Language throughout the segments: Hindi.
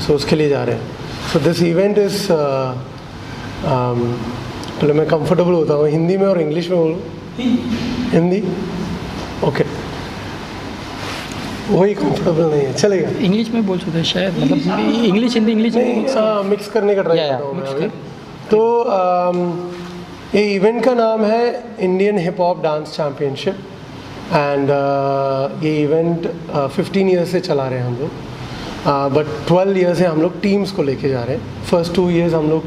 सो उसके लिए जा रहे हैं. सो दिस इवेंट इज़ पहले मैं कंफर्टेबल होता हूँ हिंदी में और इंग्लिश में बोलूँ. हिंदी ओके. वही कंफर्टेबल नहीं है, चलेगा. इंग्लिश में बोल सकते हैं शायद, मतलब इंग्लिश हिंदी इंग्लिश मिक्स करने का ट्राई करता हूँ मैं अभी. तो ये इवेंट का नाम है Indian hip hop dance championship. And ये इवेंट 15 ईयर्स से चला रहे हैं हम लोग. बट 12 ईयर्स से हम लोग टीम्स को लेके जा रहे हैं. फर्स्ट 2 ईयर्स हम लोग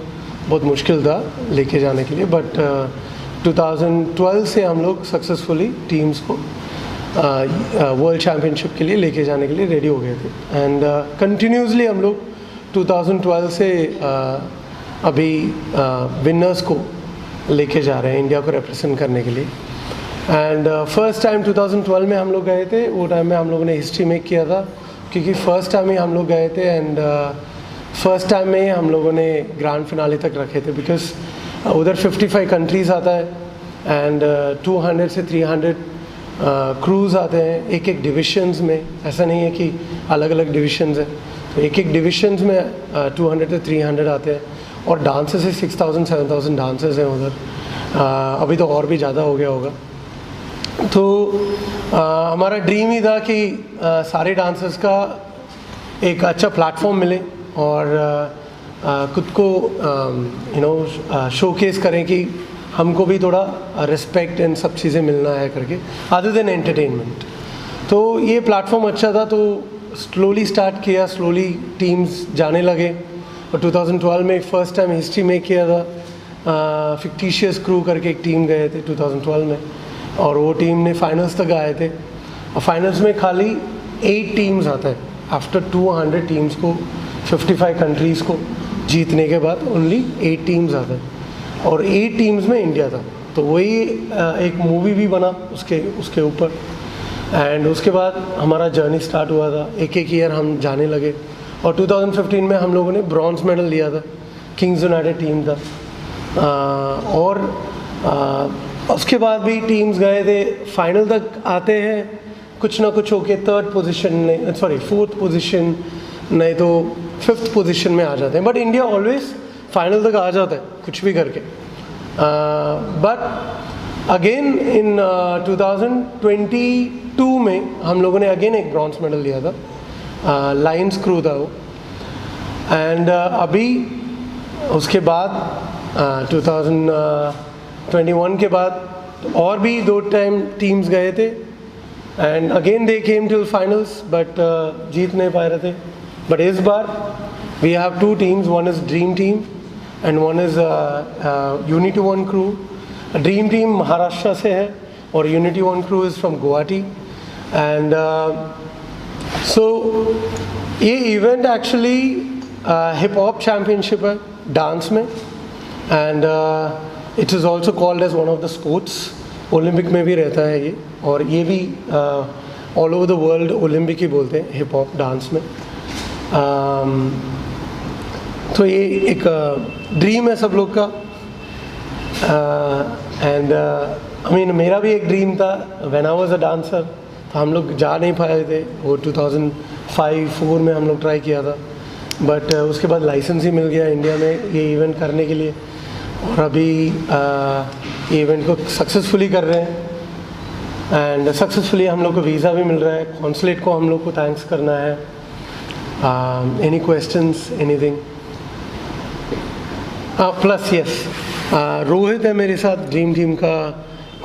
बहुत मुश्किल था लेके जाने के लिए, बट 2012 से हम लोग सक्सेसफुली टीम्स को वर्ल्ड चैम्पियनशिप के लिए लेके जाने के लिए रेडी हो गए थे. एंड कंटिन्यूसली हम लोग 2012 से अभी विनर्स को लेके जा रहे हैं इंडिया को रिप्रेजेंट करने के लिए. एंड फर्स्ट टाइम 2012 में हम लोग गए थे. वो टाइम में हम लोगों ने हिस्ट्री मेक किया था क्योंकि फर्स्ट टाइम ही हम लोग गए थे. एंड फर्स्ट टाइम में ही हम लोगों ने ग्रैंड फिनाले तक रखे थे बिकॉज उधर 55 कंट्रीज़ आता है एंड 200 से 300 क्रूज़ आते हैं एक एक डिविशन्स में. ऐसा नहीं है कि अलग अलग डिविशन्स हैं, तो एक एक डिविशन्स में 200 से 300 आते हैं. और डांसेस है 6000 7000 डांसेस हैं उधर. अभी तो और भी ज़्यादा हो गया होगा. तो हमारा ड्रीम ही था कि सारे डांसर्स का एक अच्छा प्लेटफॉर्म मिले और खुद को शोकेस करें कि हमको भी थोड़ा रिस्पेक्ट एंड सब चीज़ें मिलना है करके, अदर देन एंटरटेनमेंट. तो ये प्लेटफॉर्म अच्छा था, तो स्लोली स्टार्ट किया, स्लोली टीम्स जाने लगे. और 2012 में फर्स्ट टाइम हिस्ट्री में किया था. फिक्टिशियस क्रू करके एक टीम गए थे 2012 में और वो टीम ने फाइनल्स तक आए थे. और फाइनल्स में खाली 8 टीम्स आता है आफ्टर 200 टीम्स को 55 कंट्रीज़ को जीतने के बाद ओनली 8 टीम्स आता है. और 8 टीम्स में इंडिया था. तो वही एक मूवी भी बना उसके ऊपर. एंड उसके बाद हमारा जर्नी स्टार्ट हुआ था. एक एक ईयर हम जाने लगे और 2015 में हम लोगों ने ब्रॉन्ज मेडल लिया था. किंग्स यूनाइटेड टीम था. और उसके बाद भी टीम्स गए थे, फाइनल तक आते हैं कुछ ना कुछ होके 3rd पोजीशन नहीं, सॉरी 4th पोजीशन नहीं तो 5th पोजीशन में आ जाते हैं. बट इंडिया ऑलवेज फाइनल तक आ जाता है कुछ भी करके. बट अगेन इन 2022 में हम लोगों ने अगेन एक ब्रॉन्ज मेडल लिया था. लायंस क्रू था वो. एंड अभी उसके बाद 2021 के बाद और भी 2 टाइम टीम्स गए थे and again they came till finals but जीत नहीं पा रहे थे. बट इस बार we have 2 teams, one is dream team and one is unity one crew. Dream team Maharashtra से है और unity one crew is from Guwahati. And so ये event actually hip hop championship है डांस में. And it is also called as one of the sports. Olympic में भी रहता है ये, और ये भी all over the world Olympic ही बोलते हैं हिप हॉप डांस में. तो ये एक ड्रीम है सब लोग का. एंड आई मीन मेरा भी एक ड्रीम था when I was a dancer. तो हम लोग जा नहीं पाए थे. वो 2005-4 में हम लोग ट्राई किया था, बट उसके बाद लाइसेंस ही मिल गया इंडिया में ये इवेंट करने के लिए. और अभी ये इवेंट को सक्सेसफुली कर रहे हैं एंड सक्सेसफुली हम लोग को वीज़ा भी मिल रहा है. कॉन्सुलेट को हम लोग को थैंक्स करना है. Any questions, anything? Plus yes, Rohit है मेरे साथ, ड्रीम टीम का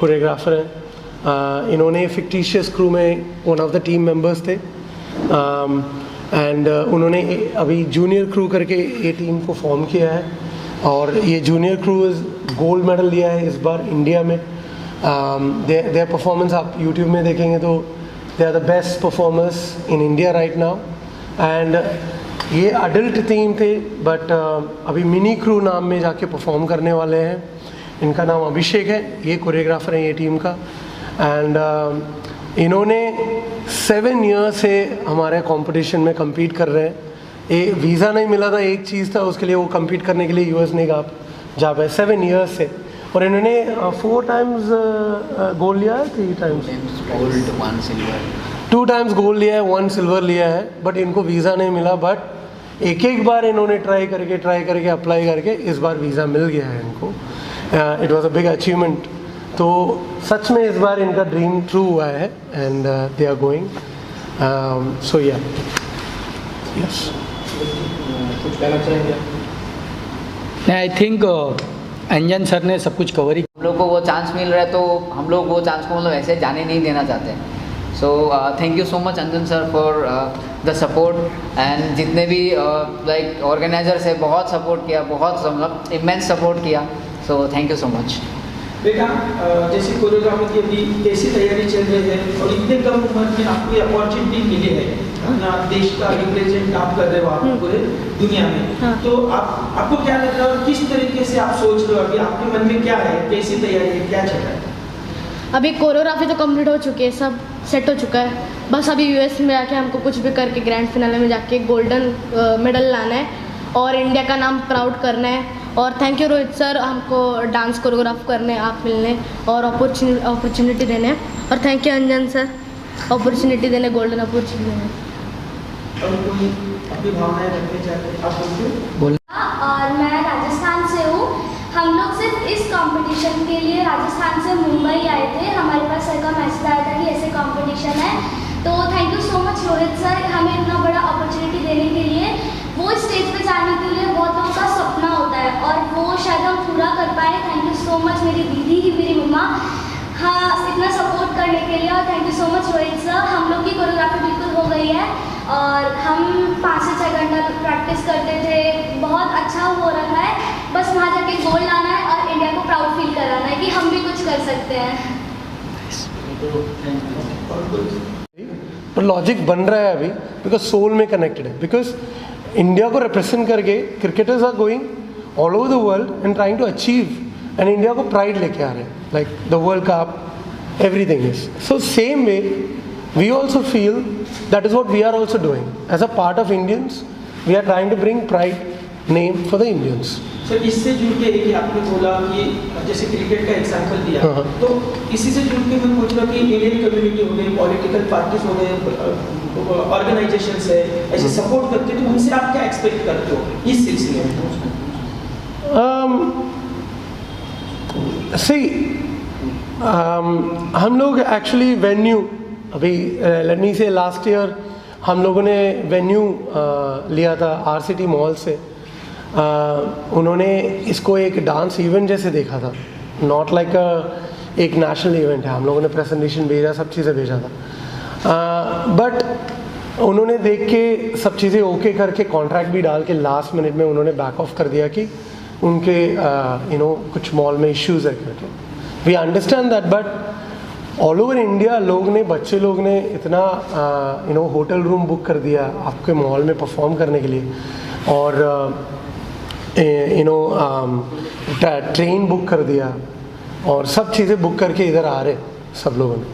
कोरियोग्राफर है. इन्होंने फिक्टिशियस क्रू में one of the team members थे. एंड उन्होंने अभी जूनियर क्रू करके ये टीम को फॉर्म किया है. और ये जूनियर क्रू गोल्ड मेडल लिया है इस बार इंडिया में. देयर परफॉर्मेंस आप यूट्यूब में देखेंगे तो they are the best performers in India right now. And ये अडल्ट टीम थे बट अभी मिनी क्रू नाम में जाके परफॉर्म करने वाले हैं. इनका नाम अभिषेक है, ये कोरियोग्राफर हैं ये टीम का. एंड इन्होंने 7 ईयर्स से हमारे कंपटीशन में compete कर रहे हैं. ये वीज़ा नहीं मिला था, एक चीज़ था उसके लिए, वो compete करने के लिए US नहीं जा पाए 7 ईयर्स से. और इन्होंने 4 टाइम्स गोल्ड लिया है, 3 times gold, 1 silver, 2 times gold लिया है, 1 सिल्वर लिया है. बट इनको वीज़ा नहीं मिला. बट एक एक बार इन्होंने ट्राई करके अप्लाई करके इस बार वीज़ा मिल गया है इनको. It was a big achievement. तो सच में इस बार इनका ड्रीम ट्रू हुआ है एंड दे आर गोइंग. सो या यस. कुछ कहना चाहेंगे? नहीं, आई थिंक अंजन सर ने सब कुछ कवर ही. हम लोग को वो चांस मिल रहा है तो हम लोग वो चांस को मतलब ऐसे जाने नहीं देना चाहते. So thank you so much Anjan sir for the support and जितने भी लाइक ऑर्गेनाइजर्स है बहुत सपोर्ट किया, बहुत मतलब इमेंस सपोर्ट किया. So thank you so much. बेटा जैसे कोरियोग्राफी की अभी कैसी तैयारी चल रही है और इतने कम उम्र में आपको ये अपॉर्चुनिटी मिली है अपना देश का रिप्रेजेंट आप कर रहे हो आप पूरे दुनिया में. हाँ. तो आपको क्या लग रहा है और किस तरीके से आप सोच रहे हो अभी आपके मन में क्या है, कैसी तैयारी है, क्या चल रहा है? अभी कोरियोग्राफी तो कंप्लीट हो चुकी है, सब सेट हो चुका है. बस अभी यूएस में आके हमको कुछ भी करके ग्रैंड फिनाले में जाके गोल्डन मेडल लाना है और इंडिया का नाम प्राउड करना है. और थैंक यू रोहित सर हमको डांस कोरियोग्राफ करने आप मिलने और अपॉर्चुनिटी देने. और thank you Anjan sir opportunity देने, गोल्डन अपॉर्चुनिटी देने. और कोई अपनी भावनाएं रखने चाहते हैं आप बोलिए. और मैं राजस्थान से हूँ. हम लोग सिर्फ इस कंपटीशन के लिए राजस्थान से मुंबई आए थे. हमारे पास सर का मैसेज आया था कि ऐसे कंपटीशन है. तो thank you so much Rohit sir हमें इतना बड़ा अपॉर्चुनिटी देने के लिए. वो स्टेज पे जाने के लिए बहुत लोगों का सपना होता है और वो शायद हम पूरा कर पाए. थैंक यू सो मच मेरी दीदी ही मेरी मम्मा हाँ इतना सपोर्ट करने के लिए. और thank you so much Rohit sir. हम लोग की कोरियोग्राफी बिल्कुल हो गई है और हम 5 से 6 घंटा प्रैक्टिस करते थे. बहुत अच्छा हो रहा है. बस वहाँ जाके गोल लाना है और इंडिया को प्राउड फील कराना है कि हम भी कुछ कर सकते हैं. पर लॉजिक बन रहा है अभी बिकॉज सोल में कनेक्टेड है. बिकॉज इंडिया को रिप्रेजेंट करके cricketers are going all over the world and trying to achieve and India को प्राइड लेके आ रहे हैं like the world cup everything is. So same way we also feel that is what we are also doing as a part of Indians. We are trying to bring pride name for the Indians. Sir इससे जुड़ के कि आपने बोला कि जैसे क्रिकेट का एग्जांपल दिया हाँ. तो इसी से जुड़ के मैं पूछ रहा कि इंडियन कम्युनिटी हो गई, पॉलिटिकल पार्टीज हो गए, ऑर्गेनाइजेशंस है ऐसे सपोर्ट करते हैं तो उनसे आप क्या एक्सपेक्ट करते हो इस सिलसिले में? हम लोग एक्चुअली वेन्यू अभी लेट मी से लास्ट ईयर हम लोगों ने वेन्यू लिया था आरसीटी मॉल से. उन्होंने इसको एक डांस इवेंट जैसे देखा था, नॉट लाइक एक नेशनल इवेंट है. हम लोगों ने प्रेजेंटेशन भेजा, सब चीज़ें भेजा था. बट उन्होंने देख के सब चीज़ें ओके करके कॉन्ट्रैक्ट भी डाल के लास्ट मिनट में उन्होंने बैक ऑफ कर दिया कि उनके कुछ मॉल में इश्यूज़ है करके. We understand that but all over India लोग ने बच्चे लोग ने इतना होटल रूम बुक कर दिया आपके मॉल में परफॉर्म करने के लिए और ट्रेन बुक कर दिया और सब चीज़ें बुक करके इधर आ रहे सब लोगों ने.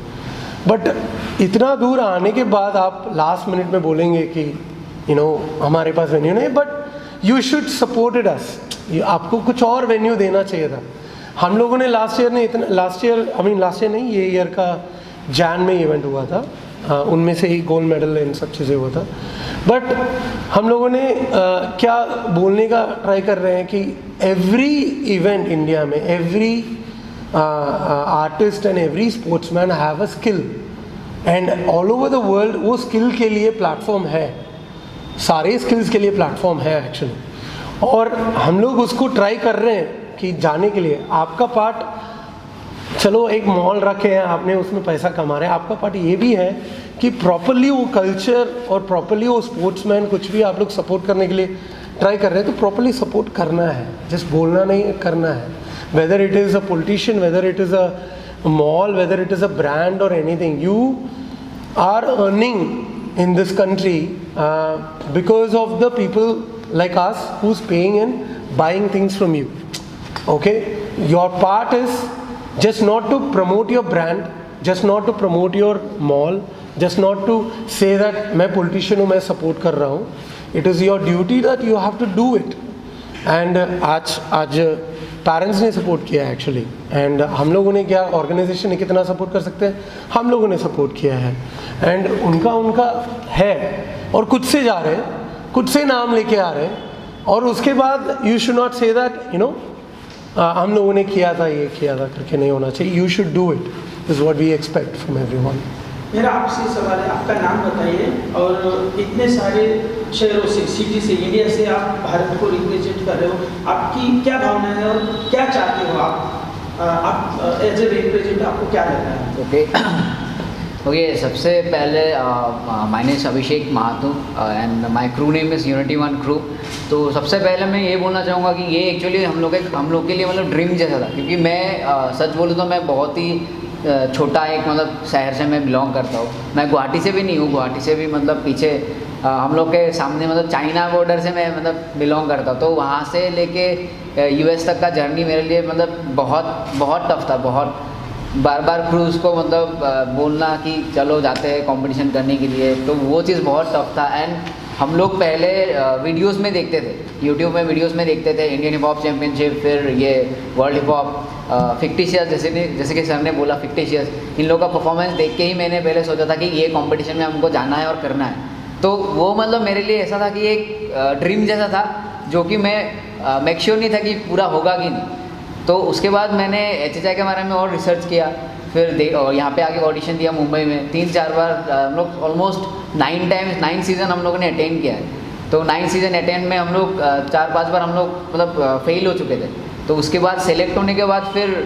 बट इतना दूर आने के बाद आप लास्ट मिनट में बोलेंगे कि हमारे पास वेन्यू नहीं. But you should supported us. आपको कुछ और वेन्यू देना चाहिए था. हम लोगों ने लास्ट ईयर नहीं ये ईयर का जैन में इवेंट हुआ था, उनमें से ही गोल्ड मेडल इन सब चीज़ें हुआ था. बट हम लोगों ने क्या बोलने का ट्राई कर रहे हैं कि एवरी इवेंट इंडिया में every artist and every sportsman have a skill and all over the world वो स्किल के लिए प्लेटफॉर्म है. सारे स्किल्स के लिए प्लेटफॉर्म है एक्चुअली. और हम लोग उसको ट्राई कर रहे हैं कि जाने के लिए आपका पार्ट चलो एक मॉल रखे हैं आपने उसमें पैसा कमा रहे हैं. आपका पार्ट ये भी है कि प्रॉपरली वो कल्चर और प्रॉपरली वो स्पोर्ट्समैन कुछ भी आप लोग सपोर्ट करने के लिए ट्राई कर रहे हैं तो प्रॉपरली सपोर्ट करना है. जस्ट बोलना नहीं, करना है. Whether it is a politician, whether it is a mall, whether it is a brand और anything, you are earning in this country because of the people like us who's paying and buying things from you. Okay, your part is just not to promote your brand, just not to promote your mall, just not to say that मैं politician हूँ, मैं support कर रहा हूँ. It is your duty that you have to do it. And आज पेरेंट्स ने सपोर्ट किया है एक्चुअली. एंड हम लोगों ने क्या ऑर्गेनाइजेशन ने कितना सपोर्ट कर सकते हैं, हम लोगों ने सपोर्ट किया है. एंड उनका है और खुद से जा रहे हैं खुद से नाम लेके आ रहे हैं, और उसके बाद you should not say that हम लोगों ने किया था, ये किया था करके नहीं होना चाहिए. You should do it, is what we expect from everyone. मेरा आपसे सवाल है, आपका नाम बताइए और इतने सारे शहरों से, सिटी से, इंडिया से आप भारत को रिप्रेजेंट कर रहे हो, आपकी क्या भावना है और क्या चाहते हो आप एज ए रिप्रेजेंट, आपको क्या लगता है? ओके, सबसे पहले my name is Abhishek Mahato and my crew name is unity one crew. तो सबसे पहले मैं ये बोलना चाहूँगा कि ये एक्चुअली हम लोग के लिए मतलब ड्रीम जैसा था, क्योंकि मैं सच बोलूँ तो मैं बहुत ही छोटा एक मतलब शहर से मैं बिलोंग करता हूँ. मैं गुवाहाटी से भी नहीं हूँ, गुवाहाटी से भी मतलब पीछे हम लोग के सामने मतलब चाइना बॉर्डर से मैं मतलब बिलोंग करता हूँ. तो वहाँ से लेके US तक का जर्नी मेरे लिए मतलब बहुत बहुत टफ था. बहुत बार बार क्रूज़ को मतलब बोलना कि चलो जाते हैं कंपटीशन करने के लिए, तो वो चीज़ बहुत टफ था. एंड हम लोग पहले वीडियोस में देखते थे, यूट्यूब में वीडियोस में देखते थे इंडियन हिप हॉप चैम्पियनशिप, फिर ये वर्ल्ड हिप हॉप फिक्टिशियस, जैसे कि सर ने बोला फिक्टिशियस, इन लोगों का परफॉर्मेंस देख के ही मैंने पहले सोचा था कि ये कंपटीशन में हमको जाना है और करना है. तो वो मतलब मेरे लिए ऐसा था कि एक ड्रीम जैसा था, जो कि मैं मेक श्योर नहीं था कि पूरा होगा कि नहीं. तो उसके बाद मैंने HHI के बारे में और रिसर्च किया, फिर यहाँ पे आके ऑडिशन दिया मुंबई में 3-4 बार. हम लोग ऑलमोस्ट 9 सीज़न हम लोगों ने अटेंड किया है. तो 9 सीज़न अटेंड में हम लोग 4-5 बार हम लोग मतलब फेल हो चुके थे. तो उसके बाद सेलेक्ट होने के बाद फिर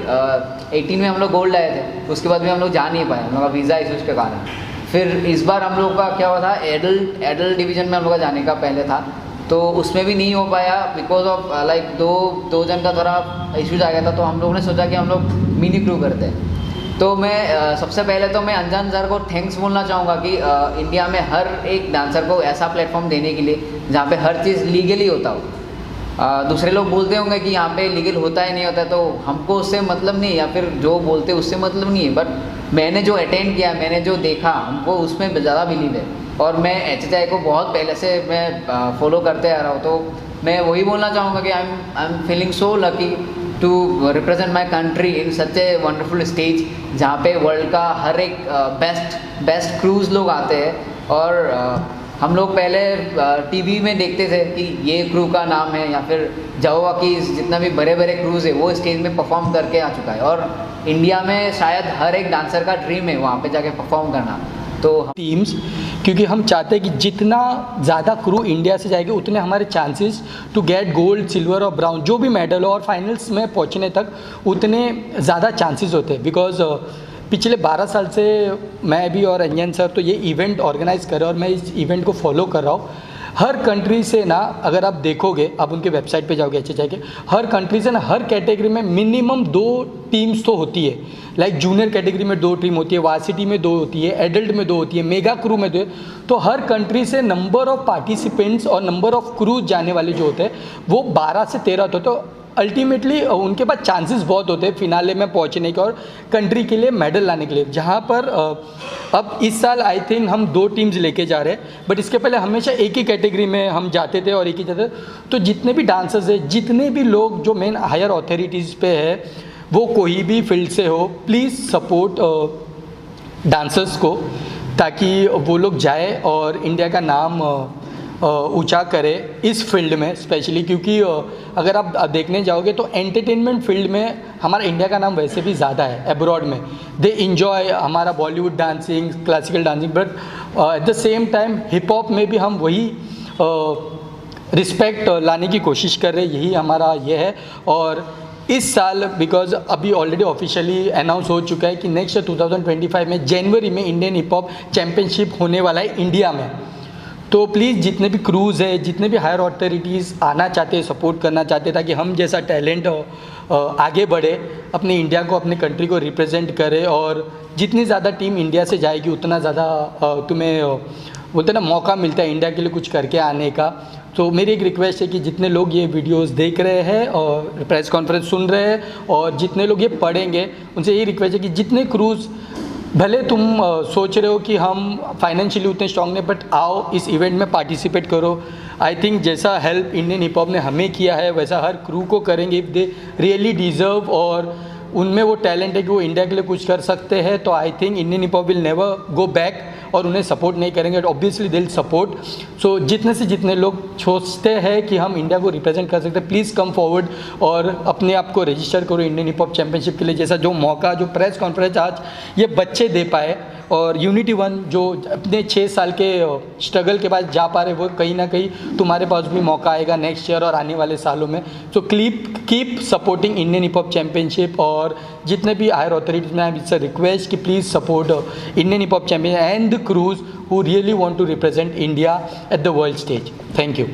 18 में हम लोग गोल्ड आए थे. उसके बाद भी हम लोग जा नहीं पाए, हम लोग का वीज़ा इशूज़ के कारण. फिर इस बार हम लोग का क्या हुआ था, एडल्ट डिवीज़न में हम लोग का जाने का पहले था, तो उसमें भी नहीं हो पाया बिकॉज ऑफ लाइक दो जन का थोड़ा इश्यूज आ गया था. तो हम लोगों ने सोचा कि हम लोग मिनी क्रू करते हैं. तो मैं सबसे पहले तो मैं अंजन सर को थैंक्स बोलना चाहूँगा कि इंडिया में हर एक डांसर को ऐसा प्लेटफॉर्म देने के लिए जहाँ पे हर चीज़ लीगली होता हो. दूसरे लोग बोलते होंगे कि यहाँ पे लीगल होता है नहीं होता है, तो हमको उससे मतलब नहीं, या फिर जो बोलते उससे मतलब नहीं है. बट मैंने जो अटेंड किया, मैंने जो देखा, हमको उसमें ज़्यादा बिलीव है. और मैं HHI को बहुत पहले से मैं फॉलो करते आ रहा हूँ. तो मैं वही बोलना चाहूँगा कि I am feeling so lucky to represent my country in such a wonderful stage, जहाँ पे वर्ल्ड का हर एक बेस्ट क्रूज़ लोग आते हैं. और हम लोग पहले TV में देखते थे कि ये क्रू का नाम है, या फिर जावा की जितना भी बड़े बड़े क्रूज़ है वो स्टेज में परफॉर्म करके आ चुका है. और इंडिया में शायद हर एक डांसर का ड्रीम है वहाँ पे जाके परफॉर्म करना. तो टीम्स, क्योंकि हम चाहते हैं कि जितना ज़्यादा क्रू इंडिया से जाएगी उतने हमारे chances to get gold, silver और ब्राउन जो भी मेडल हो और फाइनल्स में पहुंचने तक उतने ज़्यादा चांसेस होते हैं. बिकॉज पिछले 12 साल से मैं भी और अंजन सर तो ये इवेंट ऑर्गेनाइज कर रहे हैं और मैं इस इवेंट को फॉलो कर रहा हूँ. हर कंट्री से ना, अगर आप देखोगे, आप उनके वेबसाइट पे जाओगे HHI के, हर कंट्री से ना हर कैटेगरी में मिनिमम 2 टीम्स तो होती है. लाइक जूनियर कैटेगरी में 2 टीम होती है, वार्सिटी में 2 होती है, एडल्ट में 2 होती है, मेगा क्रू में 2 है. तो हर कंट्री से नंबर ऑफ पार्टिसिपेंट्स और नंबर ऑफ क्रूज जाने वाले जो होते हैं वो 12 से 13 होते हैं. तो अल्टीमेटली उनके पास चांसेस बहुत होते हैं फिनाले में पहुंचने के और कंट्री के लिए मेडल लाने के लिए. जहां पर अब इस साल आई थिंक हम 2 टीम्स लेके जा रहे हैं, बट इसके पहले हमेशा एक ही कैटेगरी में हम जाते थे और एक ही जाते थे. तो जितने भी डांसर्स हैं, जितने भी लोग जो मेन हायर अथॉरिटीज़ पे है, वो कोई भी फील्ड से हो, प्लीज़ सपोर्ट डांसर्स को, ताकि वो लोग जाए और इंडिया का नाम ऊंचा करे इस फील्ड में स्पेशली. क्योंकि अगर आप देखने जाओगे तो एंटरटेनमेंट फील्ड में हमारा इंडिया का नाम वैसे भी ज़्यादा है अब्रॉड में. दे इन्जॉय हमारा Bollywood dancing, classical dancing, but at the same time hip hop में भी हम वही रिस्पेक्ट लाने की कोशिश कर रहे हैं. यही हमारा ये है. और इस साल बिकॉज अभी ऑलरेडी ऑफिशियली अनाउंस हो चुका है कि नेक्स्ट 2025 में जनवरी में इंडियन हिप हॉप चैम्पियनशिप होने वाला है इंडिया में. तो प्लीज़ जितने भी क्रूज़ है, जितने भी हायर अथॉरिटीज़ आना चाहते हैं, सपोर्ट करना चाहते हैं, ताकि हम जैसा टैलेंट आगे बढ़े, अपने इंडिया को, अपने कंट्री को रिप्रेजेंट करे. और जितनी ज़्यादा टीम इंडिया से जाएगी उतना ज़्यादा तुम्हें बोलते ना मौका मिलता है इंडिया के लिए कुछ करके आने का. तो मेरी एक रिक्वेस्ट है कि जितने लोग ये वीडियोस देख रहे हैं और प्रेस कॉन्फ्रेंस सुन रहे हैं और जितने लोग ये पढ़ेंगे, उनसे यही रिक्वेस्ट है कि जितने क्रूज़, भले तुम सोच रहे हो कि हम फाइनेंशियली उतने स्ट्रॉन्ग नहीं, बट आओ इस इवेंट में पार्टिसिपेट करो. आई थिंक जैसा हेल्प इंडियन हिप हॉप ने हमें किया है वैसा हर क्रू को करेंगे इफ़ दे रियली डिज़र्व, और उनमें वो टैलेंट है कि वो इंडिया के लिए कुछ कर सकते हैं. तो आई think Indian hip hop will never go back और उन्हें सपोर्ट नहीं करेंगे ऑब्वियसली दे विल सपोर्ट. सो जितने से जितने लोग सोचते हैं कि हम इंडिया को रिप्रेजेंट कर सकते हैं, प्लीज़ कम फॉरवर्ड और अपने आप को रजिस्टर करो इंडियन हिप हॉप चैंपियनशिप के लिए. जैसा जो मौका, जो प्रेस कॉन्फ्रेंस आज ये बच्चे दे पाए, और यूनिटी 1 जो अपने 6 साल के स्ट्रगल के बाद जा पा रहे, वो कहीं ना कहीं तुम्हारे पास भी मौका आएगा नेक्स्ट ईयर और आने वाले सालों में. So keep supporting Indian hip hop championship, और जितने भी हायर अथॉरिटीज में इट्स अ रिक्वेस्ट कि please support Indian hip hop champion and the crews who really want to represent India at the world stage. Thank you.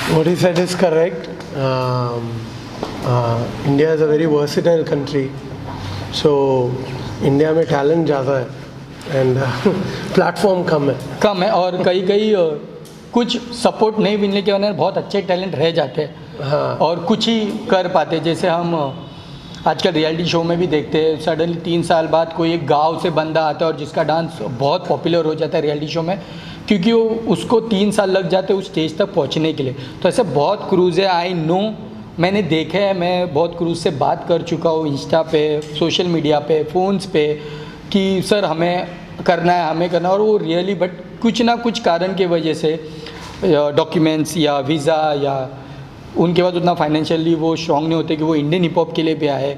What he said is correct. India is a very versatile country. So India में टैलेंट ज़्यादा है एंड प्लेटफॉर्म कम है और कई कुछ सपोर्ट नहीं मिलने के वजह बहुत अच्छे टैलेंट रह जाते हैं. हाँ. और कुछ ही कर पाते. जैसे हम आजकल रियलिटी शो में भी देखते हैं, सडनली 3 साल बाद कोई एक गांव से बंदा आता है और जिसका डांस बहुत पॉपुलर हो जाता है रियलिटी शो में, क्योंकि वो उसको 3 साल लग जाते हैं उस स्टेज तक पहुंचने के लिए. तो ऐसे बहुत क्रूज़ है, आई नो, मैंने देखे हैं, मैं बहुत क्रूज़ से बात कर चुका हूँ इंस्टा पे, सोशल मीडिया पे, फ़ोन्स पे, कि सर हमें करना है, हमें करना है, और वो रियली बट कुछ ना कुछ कारण की वजह से डॉक्यूमेंट्स या वीज़ा या उनके बाद उतना फाइनेंशियली वो स्ट्रॉन्ग नहीं होते कि वो इंडियन हिप हॉप के लिए भी आए,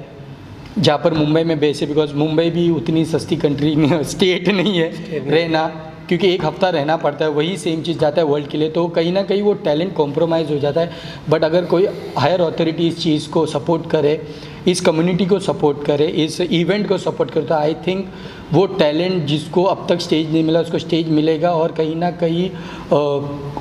जहाँ पर मुंबई में बेस है. बिकॉज मुंबई भी उतनी सस्ती कंट्री स्टेट नहीं है रहना, क्योंकि 1 हफ्ता रहना पड़ता है, वही सेम चीज़ जाता है वर्ल्ड के लिए. तो कहीं ना कहीं वो टैलेंट कॉम्प्रोमाइज़ हो जाता है. बट अगर कोई हायर अथॉरिटी इस चीज़ को सपोर्ट करे, इस कम्युनिटी को सपोर्ट करे, इस इवेंट को सपोर्ट करे, तो आई थिंक वो टैलेंट जिसको अब तक स्टेज नहीं मिला उसको स्टेज मिलेगा, और कहीं ना कहीं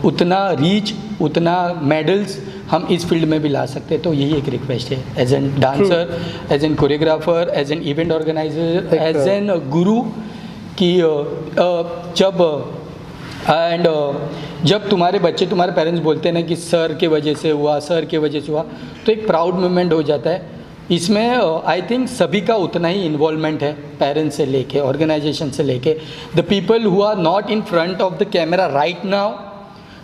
उतना रीच, उतना मेडल्स हम इस फील्ड में भी ला सकते हैं. तो यही एक रिक्वेस्ट है as an dancer, as an choreographer, as an event organiser, as an guru, कि जब तुम्हारे बच्चे, तुम्हारे पेरेंट्स बोलते हैं ना कि सर के वजह से हुआ, सर के वजह से हुआ, तो एक प्राउड मोमेंट हो जाता है. इसमें आई थिंक सभी का उतना ही इन्वॉल्वमेंट है, पेरेंट्स से लेके, ऑर्गेनाइजेशन से लेके, the people who are not in front of the camera right now,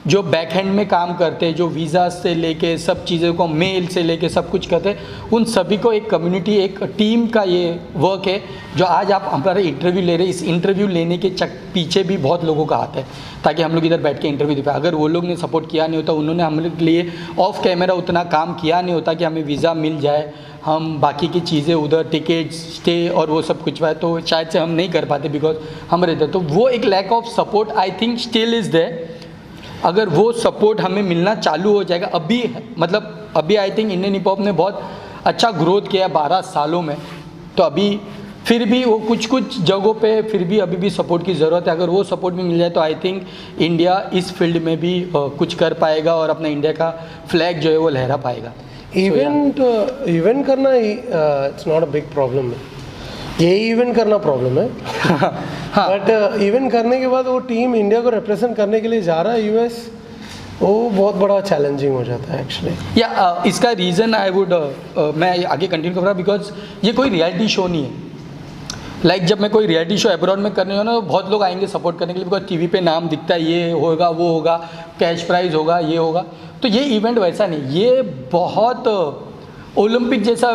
जो बैक हैंड में काम करते हैं, जो वीज़ा से लेके सब चीज़ों को, मेल से लेके सब कुछ करते हैं, उन सभी को एक कम्युनिटी, एक टीम का ये वर्क है. जो आज आप हमारा इंटरव्यू ले रहे हैं, इस इंटरव्यू लेने के पीछे भी बहुत लोगों का हाथ है, ताकि हम लोग इधर बैठ के इंटरव्यू दे पाए. अगर वो लोग ने सपोर्ट किया नहीं होता, उन्होंने हम लोग के लिए ऑफ कैमरा उतना काम किया नहीं होता कि हमें वीज़ा मिल जाए, हम बाकी की चीज़ें उधर टिकट, स्टे और वो सब कुछ पाए, तो शायद से हम नहीं कर पाते बिकॉज हम रहते. तो वो एक lack of support I think still is there. अगर वो सपोर्ट हमें मिलना चालू हो जाएगा, अभी I think Indian hip hop ने बहुत अच्छा ग्रोथ किया 12 सालों में, तो अभी फिर भी वो कुछ जगहों पे फिर भी अभी भी सपोर्ट की ज़रूरत है. अगर वो सपोर्ट भी मिल जाए तो आई थिंक इंडिया इस फील्ड में भी कुछ कर पाएगा और अपना इंडिया का फ्लैग जो है वो लहरा पाएगा. इवेंट करना it's not a big problem है, यही इवेंट करना प्रॉब्लम है. बट इवेंट करने के बाद वो टीम इंडिया को रिप्रेजेंट करने के लिए जा रहा है यूएस, वो बहुत बड़ा चैलेंजिंग हो जाता है एक्चुअली. या इसका रीज़न आई वुड मैं आगे कंटिन्यू कर रहा हूँ, बिकॉज ये कोई रियलिटी शो नहीं है. लाइक जब मैं कोई रियलिटी शो अब्रॉड में करने हो ना, तो बहुत लोग आएंगे सपोर्ट करने के लिए, बिकॉज टीवी पे नाम दिखता है, ये होगा, वो होगा, कैश प्राइज होगा, ये होगा. तो ये इवेंट वैसा नहीं, ये बहुत ओलंपिक जैसा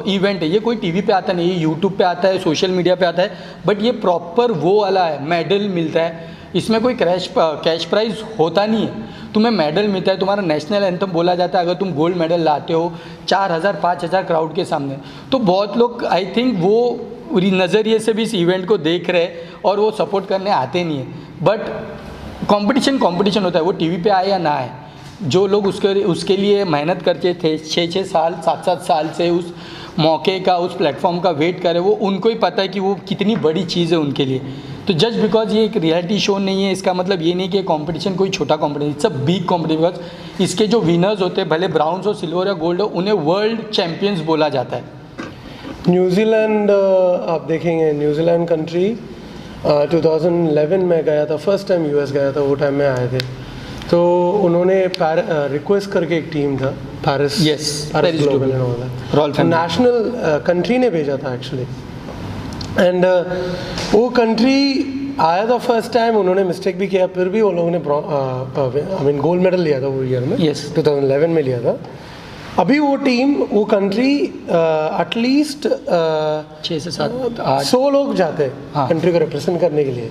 इवेंट है. ये कोई टीवी पे आता नहीं, ये यूट्यूब पे आता है, सोशल मीडिया पे आता है, बट ये प्रॉपर वो वाला है, मेडल मिलता है. इसमें कोई कैश प्राइज होता नहीं है, तुम्हें मेडल मिलता है, तुम्हारा नेशनल एंथम बोला जाता है अगर तुम गोल्ड मेडल लाते हो 4000 5000 क्राउड के सामने. तो बहुत लोग आई थिंक वो नज़रिए से भी इस इवेंट को देख रहे हैं और वो सपोर्ट करने आते नहीं है. बट कंपटीशन होता है, वो टीवी पे आए या ना आए, जो लोग उसके लिए मेहनत करते थे 6-6 साल 7-7 साल से उस मौके का, उस प्लेटफॉर्म का वेट करे, वो उनको ही पता है कि वो कितनी बड़ी चीज़ है उनके लिए. तो जस्ट बिकॉज ये एक रियलिटी शो नहीं है, इसका मतलब ये नहीं कि कंपटीशन कोई छोटा competition, it's a big competition. Because इसके जो विनर्स होते हैं, भले ब्राउन्स हो, सिल्वर या गोल्ड हो, उन्हें वर्ल्ड चैम्पियंस बोला जाता है. न्यूजीलैंड आप देखेंगे, न्यूजीलैंड कंट्री 2011 में गया था, फर्स्ट टाइम यूएस गया था, वो टाइम में आए थे. तो उन्होंने रिक्वेस्ट करके एक टीम था पेरिस, पेरिस ग्लोबल होगा, नेशनल कंट्री ने भेजा था एक्चुअली. एंड वो कंट्री आया था फर्स्ट टाइम, उन्होंने मिस्टेक भी किया, फिर भी वो लोगों ने गोल्ड मेडल लिया था वो ईयर में, 2011 में लिया था. अभी वो टीम, वो कंट्री एटलीस्ट 6 से 7 8 100 लोग जाते हैं हाँ। कंट्री को रिप्रेजेंट करने के लिए,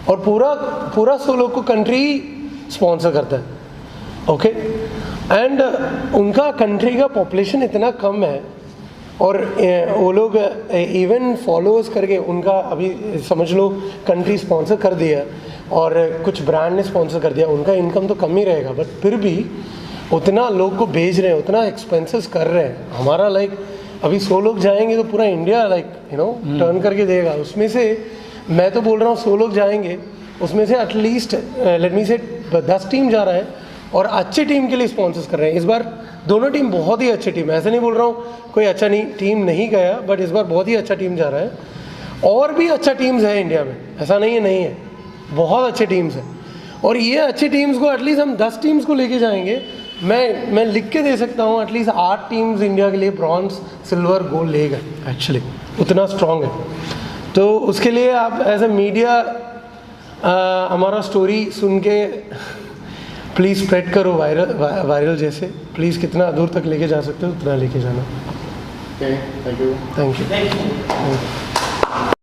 और पूरा 100 लोग को कंट्री स्पॉन्सर करता है। ओके, एंड उनका कंट्री का पॉपुलेशन इतना कम है, और वो लोग इवन फॉलोअर्स करके उनका अभी समझ लो कंट्री स्पॉन्सर कर दिया और कुछ ब्रांड ने स्पॉन्सर कर दिया, उनका इनकम तो कम ही रहेगा, बट फिर भी उतना लोग को भेज रहे हैं, उतना एक्सपेंसेस कर रहे हैं। हमारा लाइक अभी 100 लोग जाएंगे तो पूरा इंडिया लाइक टर्न करके देगा। उसमें से मैं तो बोल रहा हूँ 100 लोग जाएंगे, उसमें से एटलीस्ट लेट मी से 10 टीम जा रहा है और अच्छी टीम के लिए स्पॉन्सर्स कर रहे हैं। इस बार दोनों टीम बहुत ही अच्छी टीम है, ऐसे नहीं बोल रहा हूँ कोई अच्छा नहीं टीम नहीं गया, बट इस बार बहुत ही अच्छा टीम जा रहा है। और भी अच्छा टीम्स है इंडिया में, ऐसा नहीं है, बहुत अच्छे टीम्स हैं। और ये अच्छी टीम्स को एटलीस्ट हम 10 टीम्स को लेके जाएंगे। मैं लिख के दे सकता हूँ एटलीस्ट 8 टीम्स इंडिया के लिए ब्रॉन्ज सिल्वर गोल्ड लेगा, एक्चुअली उतना स्ट्रॉन्ग है। तो उसके लिए आप एज ए मीडिया हमारा स्टोरी सुन के प्लीज़ स्प्रेड करो, वायरल जैसे प्लीज़ कितना दूर तक लेके जा सकते हो उतना लेके जाना। Thank you. Thank you.